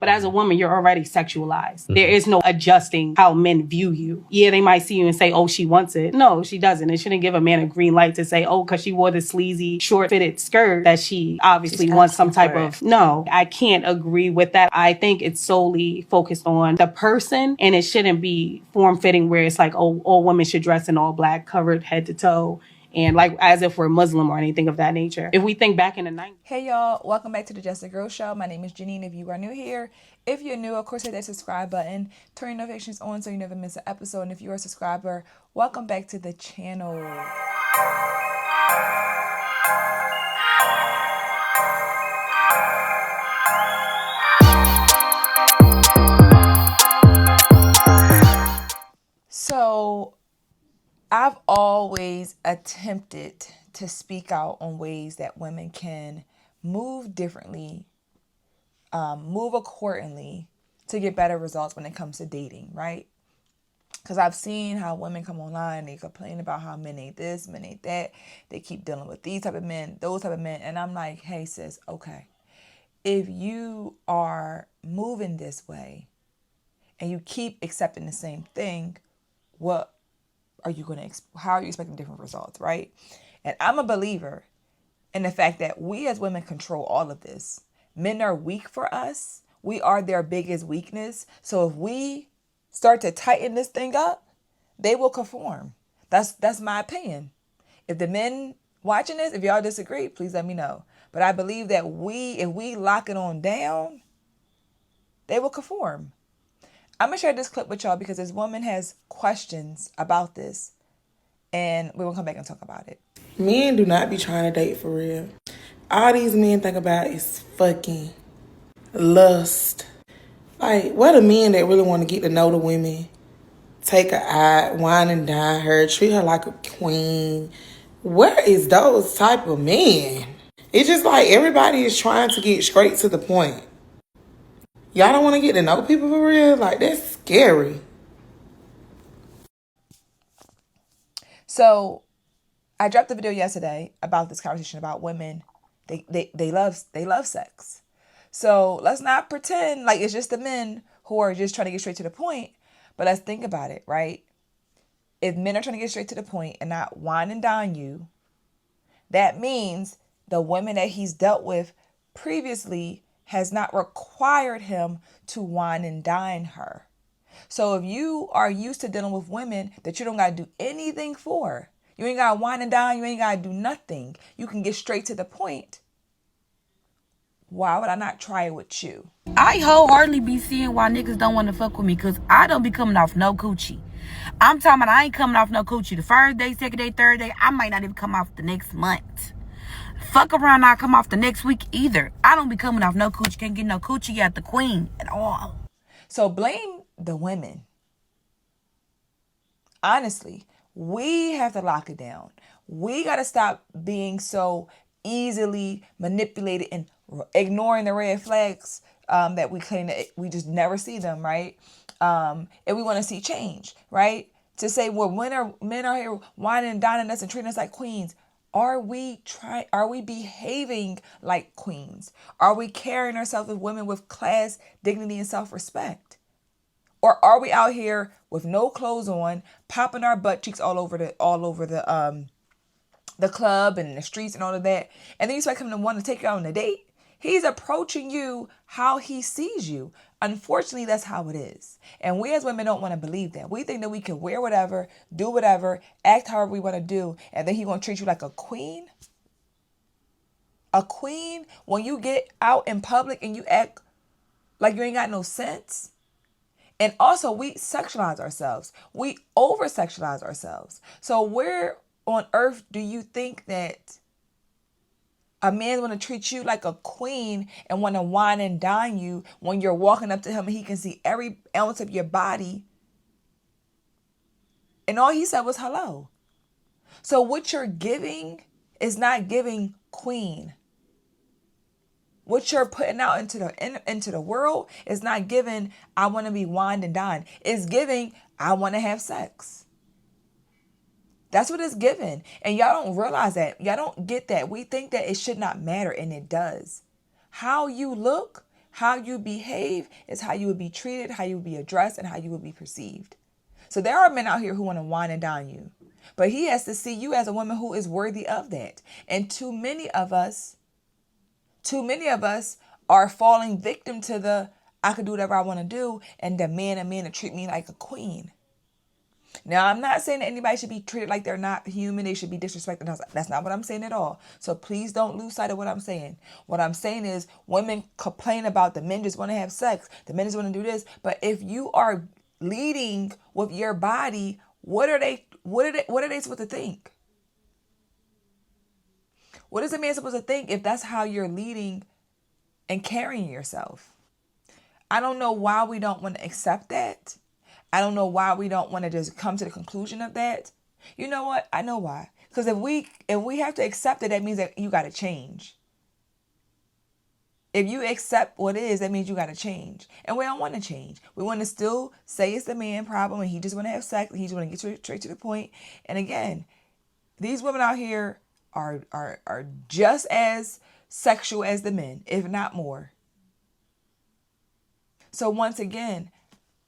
But as a woman, you're already sexualized. There is no adjusting how men view you. Yeah, they might see you and say, oh, she wants it. No, she doesn't. It shouldn't give a man a green light to say, oh, because she wore the sleazy, short-fitted skirt that she obviously wants some type of... No, I can't agree with that. I think it's solely focused on the person, and it shouldn't be form-fitting where it's like, oh, all women should dress in all black, covered head to toe, and like as if we're Muslim or anything of that nature. If we think back in the 90s. Hey y'all, welcome back to the Just a Girl Show. My name is Janine. If you are new here, if you're new, of course hit that subscribe button, turn your notifications on so you never miss an episode. And if you're a subscriber, welcome back to the channel. So I've always attempted to speak out on ways that women can move differently, move accordingly to get better results when it comes to dating, right? Because I've seen how women come online, they complain about how men ain't this, men ain't that. They keep dealing with these type of men, those type of men. And I'm like, hey, sis, okay. If you are moving this way and you keep accepting the same thing, what are you going to, how are you expecting different results, right? And I'm a believer in the fact that we as women control all of this. Men are weak for us. We are their biggest weakness. So if we start to tighten this thing up, they will conform. That's my opinion. If the men watching this, if y'all disagree, please let me know. But I believe that if we lock it on down, they will conform. I'm going to share this clip with y'all because this woman has questions about this. And we're going to come back and talk about it. Men do not be trying to date for real. All these men think about is fucking lust. Like, what are men that really want to get to know the women? Take her out, wine and dine her, treat her like a queen. Where is those type of men? It's just like everybody is trying to get straight to the point. Y'all don't want to get to know people for real? Like, that's scary. So I dropped a video yesterday about this conversation about women. They love sex. So let's not pretend like it's just the men who are just trying to get straight to the point. But let's think about it, right? If men are trying to get straight to the point and not wine and dine you, that means the women that he's dealt with previously has not required him to wine and dine her. So if you are used to dealing with women that you don't got to do anything for, you ain't got to wine and dine, you ain't got to do nothing, you can get straight to the point, why would I not try it with you? I wholeheartedly be seeing why niggas don't want to fuck with me because I don't be coming off no coochie. I'm talking about I ain't coming off no coochie. The first day, second day, third day, I might not even come off the next month. Fuck around, not come off the next week either. I don't be coming off no coochie. Can't get no coochie at the queen at all. So blame the women. Honestly, we have to lock it down. We got to stop being so easily manipulated and ignoring the red flags that we claim that we just never see them, right? And we want to see change, right? To say, well, men are here whining and dining us and treating us like queens. Are we behaving like queens? Are we carrying ourselves as women with class, dignity, and self-respect? Or are we out here with no clothes on, popping our butt cheeks all over the club and the streets and all of that, and then you expect him to want to take you out on a date? He's approaching you how he sees you. Unfortunately, that's how it is. And we as women don't want to believe that. We think that we can wear whatever, do whatever, act however we want to do, and then he's going to treat you like a queen. A queen? When you get out in public and you act like you ain't got no sense. And also, we sexualize ourselves. We over-sexualize ourselves. So where on earth do you think that a man want to treat you like a queen and want to wine and dine you when you're walking up to him and he can see every ounce of your body? And all he said was hello. So what you're giving is not giving queen. What you're putting out into the world is not giving, I want to be wined and dined. It's giving, I want to have sex. That's what it's giving. And y'all don't realize that. Y'all don't get that. We think that it should not matter, and it does. How you look, How you behave is how you would be treated, how you would be addressed, and how you would be perceived. So there are men out here who want to wine and dine you. But he has to see you as a woman who is worthy of that. And too many of us are falling victim to the I could do whatever I want to do and demand a man to treat me like a queen. Now, I'm not saying that anybody should be treated like they're not human. They should be disrespected. That's not what I'm saying at all. So please don't lose sight of what I'm saying. What I'm saying is women complain about the men just want to have sex. The men just want to do this. But if you are leading with your body, what are they supposed to think? What is a man supposed to think if that's how you're leading and carrying yourself? I don't know why we don't want to accept that. I don't know why we don't want to just come to the conclusion of that. You know what? I know why. Because if we have to accept it, that means that you got to change. If you accept what is, that means you got to change. And we don't want to change. We want to still say it's the man problem and he just want to have sex and he just want to get straight to the point. And again, these women out here are just as sexual as the men, if not more. So once again,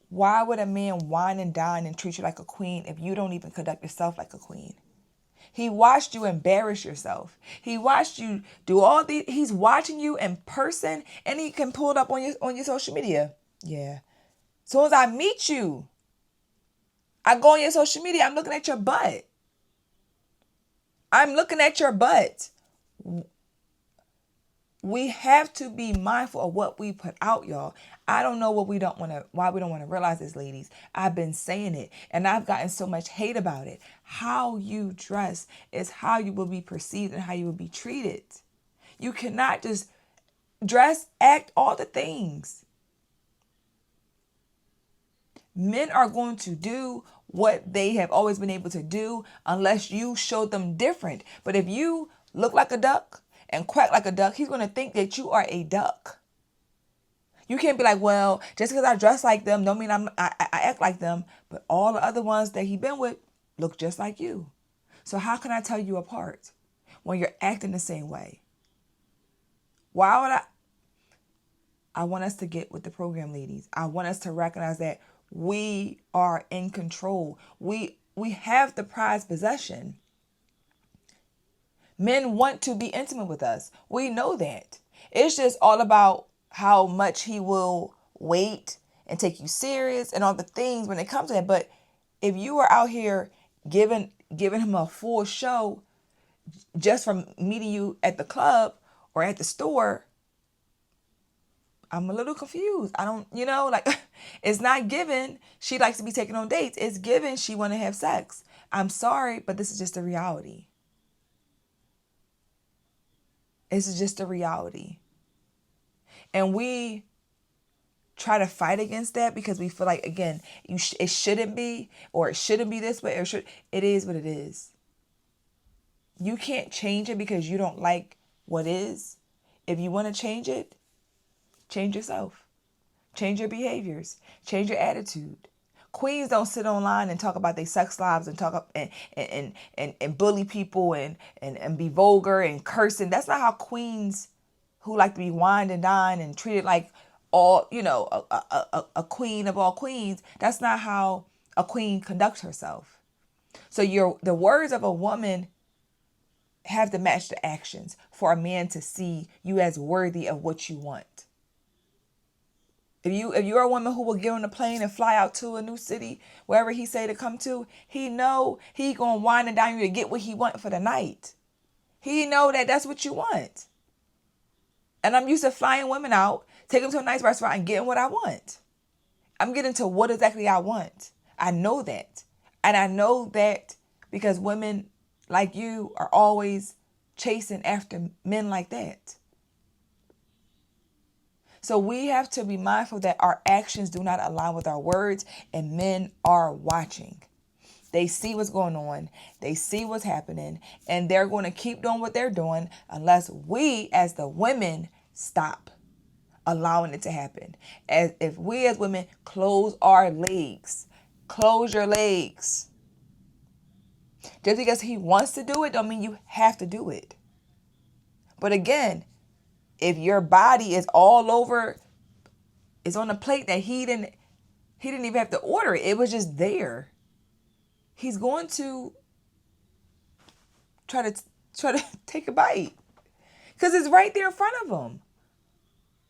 why would a man wine and dine and treat you like a queen if you don't even conduct yourself like a queen? He watched you embarrass yourself. He watched you do all these. He's watching you in person, and he can pull it up on your social media. Yeah. As soon as I meet you, I go on your social media. I'm looking at your butt. I'm looking at your butt. We have to be mindful of what we put out, y'all. I don't know why we don't want to realize this, ladies. I've been saying it and I've gotten so much hate about it. How you dress is how you will be perceived and how you will be treated. You cannot just dress, act, all the things. Men are going to do what they have always been able to do unless you show them different. But if you look like a duck and quack like a duck, he's going to think that you are a duck. You can't be like, well, just because I dress like them don't mean I act like them. But all the other ones that he's been with look just like you. So how can I tell you apart when you're acting the same way? Why would I want us to get with the program, ladies. I want us to recognize that we are in control. We have the prized possession. Men want to be intimate with us. We know that. It's just all about how much he will wait and take you serious and all the things when it comes to that. But if you are out here giving him a full show just from meeting you at the club or at the store, I'm a little confused. I don't, it's not given she likes to be taken on dates. It's given she want to have sex. I'm sorry, but this is just the reality. This is just a reality. And we try to fight against that because we feel like, again, it shouldn't be, or it shouldn't be this way, it is what it is. You can't change it because you don't like what is. If you want to change it, change yourself. Change your behaviors. Change your attitude. Queens don't sit online and talk about their sex lives and talk up and bully people and be vulgar and cursing. That's not how queens who like to be wined and dined and treated like all, a queen of all queens. That's not how a queen conducts herself. So the words of a woman have to match the actions for a man to see you as worthy of what you want. If you're a woman who will get on a plane and fly out to a new city, wherever he say to come to, he know he gonna wine and dine you to get what he want for the night. He know that that's what you want. And I'm used to flying women out, taking them to a nice restaurant and getting what I want. I'm getting to what exactly I want. I know that. And I know that because women like you are always chasing after men like that. So we have to be mindful that our actions do not align with our words, and men are watching. They see what's going on. They see what's happening, and they're going to keep doing what they're doing unless we as the women stop allowing it to happen. As if we as women close our legs. Close your legs. Just because he wants to do it don't mean you have to do it. But again, if your body is all over It's on a plate that he didn't even have to order it. It was just there. He's going to try to take a bite because it's right there in front of him.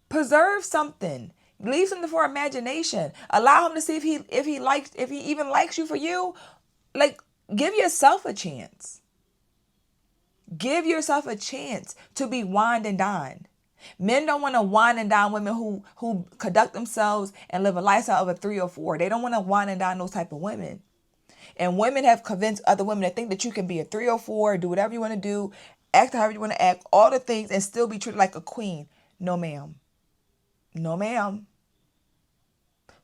Preserve something. Leave something for imagination. Allow him to see if he even likes you for you. Like, give yourself a chance. Give yourself a chance to be wined and dined. Men don't want to wine and dine women who conduct themselves and live a lifestyle of a 304. They don't want to wine and dine those type of women. And women have convinced other women to think that you can be a 304, do whatever you want to do, act however you want to act, all the things, and still be treated like a queen. No, ma'am. No, ma'am.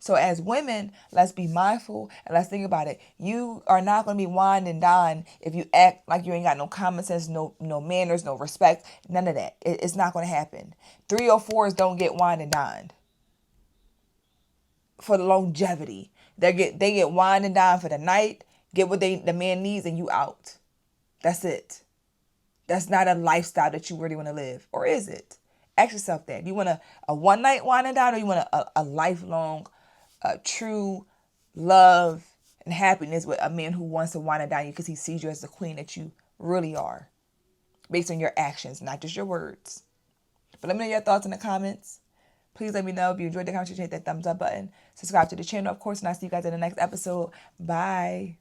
So as women, let's be mindful and let's think about it. You are not going to be wined and dined if you act like you ain't got no common sense, no manners, no respect, none of that. It's not going to happen. 304s don't get wined and dined for the longevity. They get wined and dined for the night, get what the man needs, and you out. That's it. That's not a lifestyle that you really want to live. Or is it? Ask yourself that. Do you want a one-night wine and dine, or you want a lifelong, true love and happiness with a man who wants to wine and dine you because he sees you as the queen that you really are, based on your actions, not just your words? But let me know your thoughts in the comments. Please let me know if you enjoyed the conversation. Hit that thumbs up button. Subscribe to the channel, of course, and I'll see you guys in the next episode. Bye.